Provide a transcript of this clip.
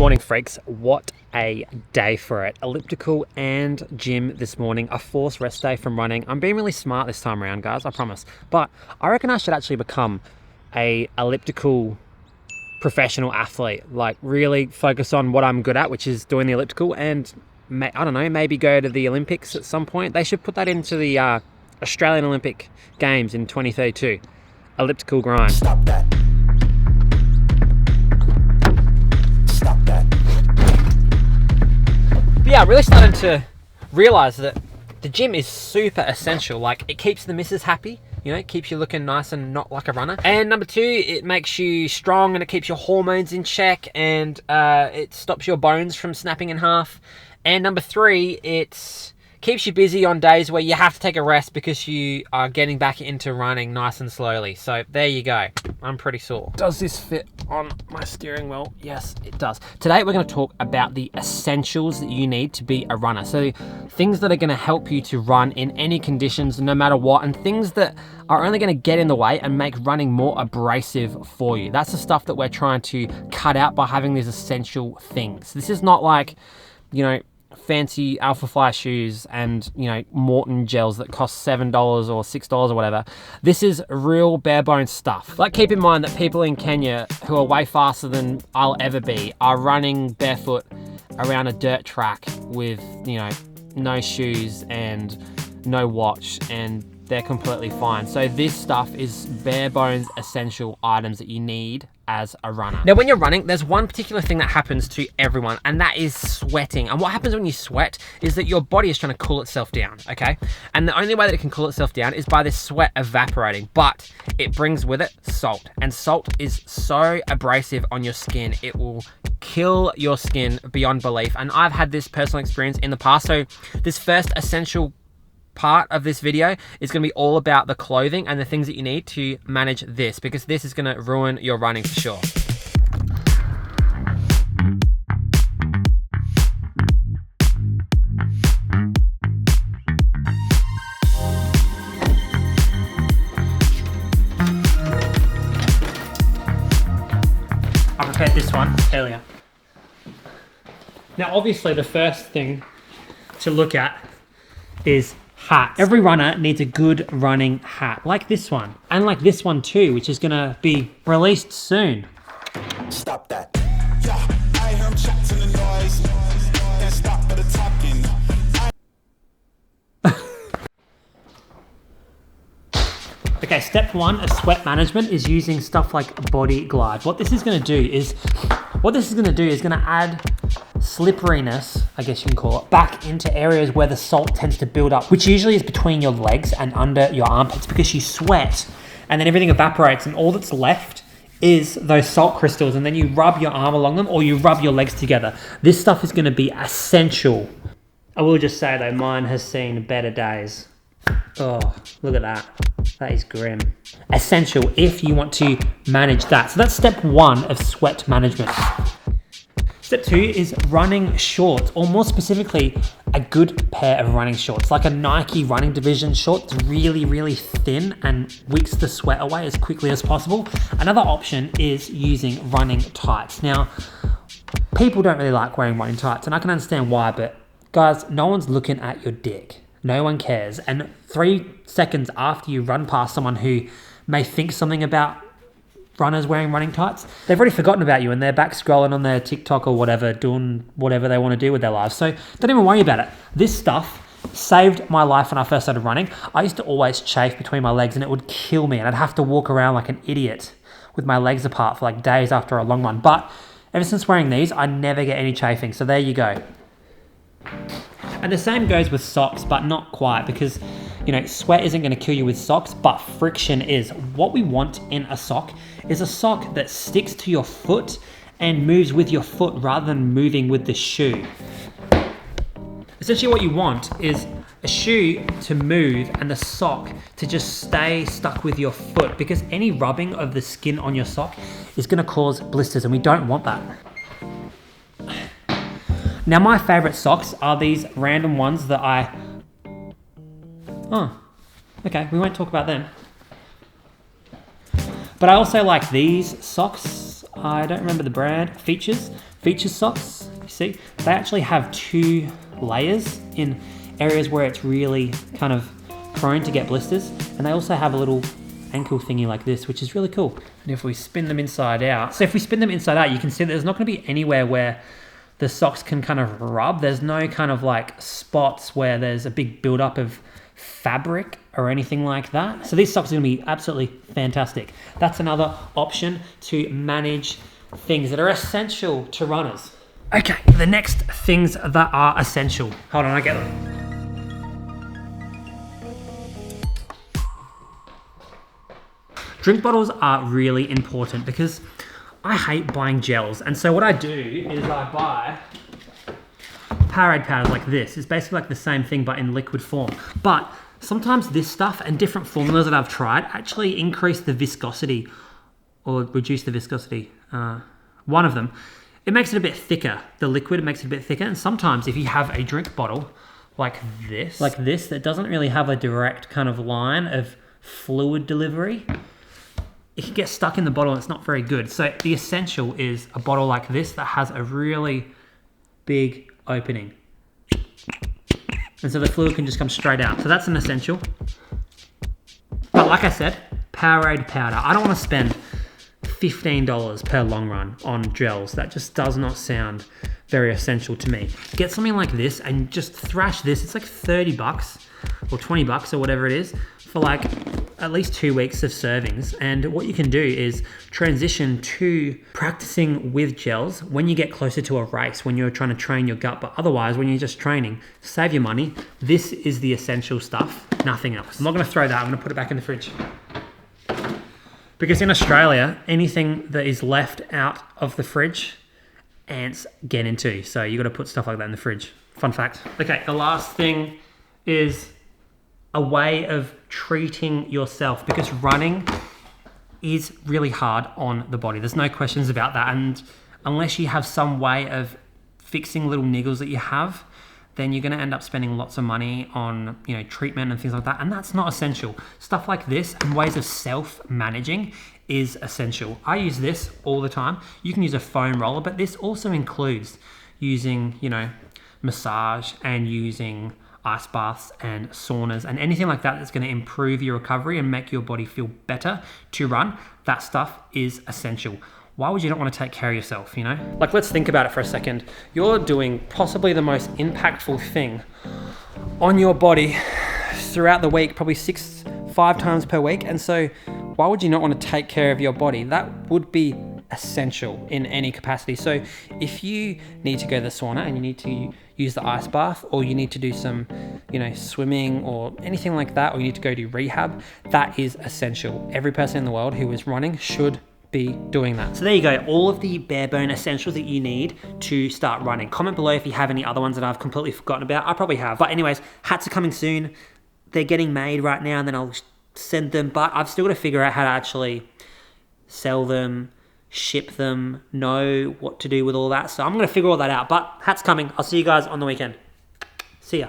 Morning freaks, what a day for it. Elliptical and gym this morning, a forced rest day from running. I'm being really smart this time around, guys, I promise. But I reckon I should actually become a elliptical professional athlete, like really focus on what I'm good at, which is doing the elliptical, and I don't know, maybe go to the Olympics at some point. They should put that into the Australian Olympic Games in 2032. Elliptical grind. Stop that. Stop that. But yeah, I really started to realize that the gym is super essential. Like, it keeps the missus happy, you know, it keeps you looking nice and not like a runner. And number two, it makes you strong and it keeps your hormones in check, and it stops your bones from snapping in half. And number three, it keeps you busy on days where you have to take a rest because you are getting back into running nice and slowly. So there you go. I'm pretty sore. Does this fit on my steering wheel? Yes, it does. Today we're going to talk about the essentials that you need to be a runner. So things that are going to help you to run in any conditions, no matter what, and things that are only going to get in the way and make running more abrasive for you. That's the stuff that we're trying to cut out by having these essential things. This is not like, you know, fancy Alpha Fly shoes and, you know, Morton gels that cost $7 or $6 or whatever. This is real bare bones stuff. Like, keep in mind that people in Kenya who are way faster than I'll ever be are running barefoot around a dirt track with, you know, no shoes and no watch, and they're completely fine. So this stuff is bare bones essential items that you need as a runner. Now, when you're running, there's one particular thing that happens to everyone, and that is sweating. And what happens when you sweat is that your body is trying to cool itself down, okay? And the only way that it can cool itself down is by this sweat evaporating, but it brings with it salt. And salt is so abrasive on your skin, it will kill your skin beyond belief. And I've had this personal experience in the past. So this first essential part of this video is going to be all about the clothing and the things that you need to manage this, because this is going to ruin your running for sure. I prepared this one earlier. Now, obviously the first thing to look at is hats. Every runner needs a good running hat, like this one, and like this one too, which is gonna be released soon. Stop that. Yeah, I hear him chatting the noise. Then stop for the talking. Okay, step one of sweat management is using stuff like Body Glide. What this is gonna do is gonna add slipperiness, I guess you can call it, back into areas where the salt tends to build up, which usually is between your legs and under your armpits, because you sweat and then everything evaporates and all that's left is those salt crystals, and then you rub your arm along them or you rub your legs together. This stuff is going to be essential. I will just say though, mine has seen better days. Oh, look at that. That is grim. Essential if you want to manage that. So that's step one of sweat management. Step two is running shorts, or more specifically, a good pair of running shorts, like a Nike running division short. It's really, really thin and wicks the sweat away as quickly as possible. Another option is using running tights. Now, people don't really like wearing running tights, and I can understand why, but guys, no one's looking at your dick. No one cares. And 3 seconds after you run past someone who may think something about runners wearing running tights, they've already forgotten about you and they're back scrolling on their TikTok or whatever, doing whatever they want to do with their lives. So don't even worry about it. This stuff saved my life when I first started running. I used to always chafe between my legs and it would kill me, and I'd have to walk around like an idiot with my legs apart for like days after a long run. But ever since wearing these, I never get any chafing. So there you go. And the same goes with socks, but not quite, because, you know, sweat isn't going to kill you with socks, but friction is. What we want in a sock is a sock that sticks to your foot and moves with your foot rather than moving with the shoe. Essentially what you want is a shoe to move and the sock to just stay stuck with your foot, because any rubbing of the skin on your sock is going to cause blisters, and we don't want that. Now, my favorite socks are these random ones that okay, we won't talk about them. But I also like these socks. I don't remember the brand. Features. Features socks, you see, they actually have 2 layers in areas where it's really kind of prone to get blisters, and they also have a little ankle thingy like this, which is really cool. And if we spin them inside out, so if we spin them inside out, you can see that there's not going to be anywhere where the socks can kind of rub. There's no kind of like spots where there's a big buildup of fabric or anything like that. So these socks are going to be absolutely fantastic. That's another option to manage things that are essential to runners. Okay, the next things that are essential. Hold on, I get them. Drink bottles are really important because I hate buying gels. And so what I do is I buy Powerade powders like this. It's basically like the same thing but in liquid form. But sometimes this stuff and different formulas that I've tried actually increase the viscosity or reduce the viscosity. One of them, it makes it a bit thicker. The liquid makes it a bit thicker. And sometimes if you have a drink bottle like this, that doesn't really have a direct kind of line of fluid delivery, it can get stuck in the bottle and it's not very good. So the essential is a bottle like this that has a really big opening. And so the fluid can just come straight out. So that's an essential. But like I said, Powerade powder. I don't want to spend $15 per long run on gels. That just does not sound very essential to me. Get something like this and just thrash this. It's like 30 bucks or 20 bucks or whatever it is for like at least 2 weeks of servings. And what you can do is transition to practicing with gels when you get closer to a race, when you're trying to train your gut. But otherwise, when you're just training, save your money. This is the essential stuff, nothing else. I'm not going to throw that. I'm going to put it back in the fridge. Because in Australia, anything that is left out of the fridge, ants get into. So you got to put stuff like that in the fridge. Fun fact. Okay, the last thing is a way of treating yourself, because running is really hard on the body. There's no questions about that. And unless you have some way of fixing little niggles that you have, then you're going to end up spending lots of money on, treatment and things like that. And that's not essential. Stuff like this and ways of self-managing is essential. I use this all the time. You can use a foam roller, but this also includes using, massage and using ice baths and saunas and anything like that that's going to improve your recovery and make your body feel better to run. That stuff is essential. Why would you not want to take care of yourself, Like, let's think about it for a second. You're doing possibly the most impactful thing on your body throughout the week, probably 5 times per week. And so why would you not want to take care of your body? That would be essential in any capacity. So if you need to go to the sauna and you need to use the ice bath, or you need to do some, swimming or anything like that, or you need to go do rehab, that is essential. Every person in the world who is running should be doing that. So there you go, all of the bare bone essentials that you need to start running. Comment below if you have any other ones that I've completely forgotten about. I probably have. But anyways, hats are coming soon. They're getting made right now, and then I'll send them, but I've still got to figure out how to actually sell them, ship them, know what to do with all that. So I'm going to figure all that out, but hats coming. I'll see you guys on the weekend. See ya.